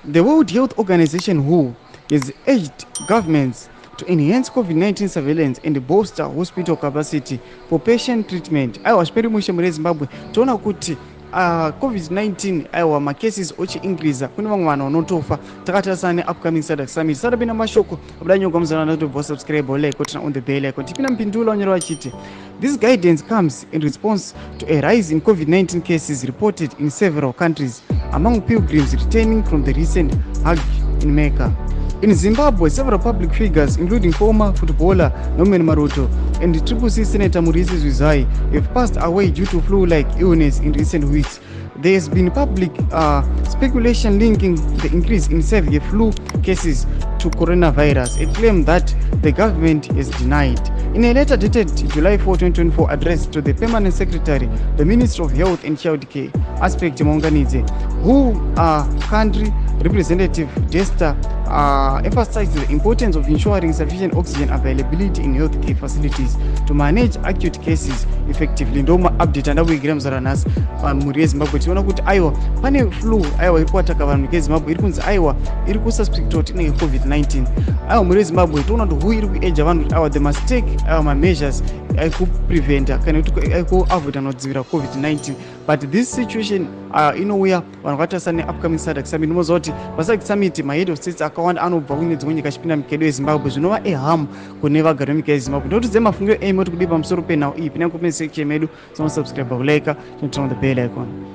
The World Health Organization, WHO, has urged governments to enhance COVID-19 surveillance and bolster hospital capacity for patient treatment. Aiwa zviperi mushe muri Zimbabwe toona kuti COVID-19 aiwa macases ochiinkrisa, kune vamwe vanhu vanotofa. Takatarisana neupcoming Sadc summit. Sadapinda mashoko abuda nyonga muzana tobva subscribe like kuti on the bell icon. Tipinda mpindulo onyora vachiti this guidance comes in response to a rise in COVID-19 cases reported in several countries among pilgrims returning from the recent Hajj in Mecca. In Zimbabwe, several public figures, including former footballer Norman Maroto and CCC Senator Murici Zwizai, have passed away due to flu-like illness in recent weeks. There has been public speculation linking the increase in severe flu cases to coronavirus, a claim that the government has denied. In a letter dated July 4, 2024, addressed to the Permanent Secretary, the Minister of Health and Child Care, Aspect Monganidze, who country representative Desta emphasized the importance of ensuring sufficient oxygen availability in healthcare facilities to manage acute cases effectively. Ndoma update andawigirira muzaranas muri yeZimbabwe tiona kuti aiwa pane flu aiwa iri kuataka vanhu veZimbabwe, iri kunzi aiwa iri kususpect kuti inenge COVID-19. Aiwa muri yeZimbabwe toona kuti hu iri kueja vanhu kuti aiwa the must take aiwa mameasures aikupreventa kana kuti aikuavoida nokudzivirira COVID-19. But this situation inouya vanhu vakatarisana neupcoming Sadc summit. Ndinoziva kuti paSadc summit mahead of states akawanda anobva kune dzimwe nyika achipinda mukedo yeZimbabwe, zvinova ehamu kune vagari venyika yeZimbabwe. Ndokuti dzemafungiro emi kuti kudi pamusoro penhau iyi pinda kupinda section medu, subscribe kulike, turn on the bell icon.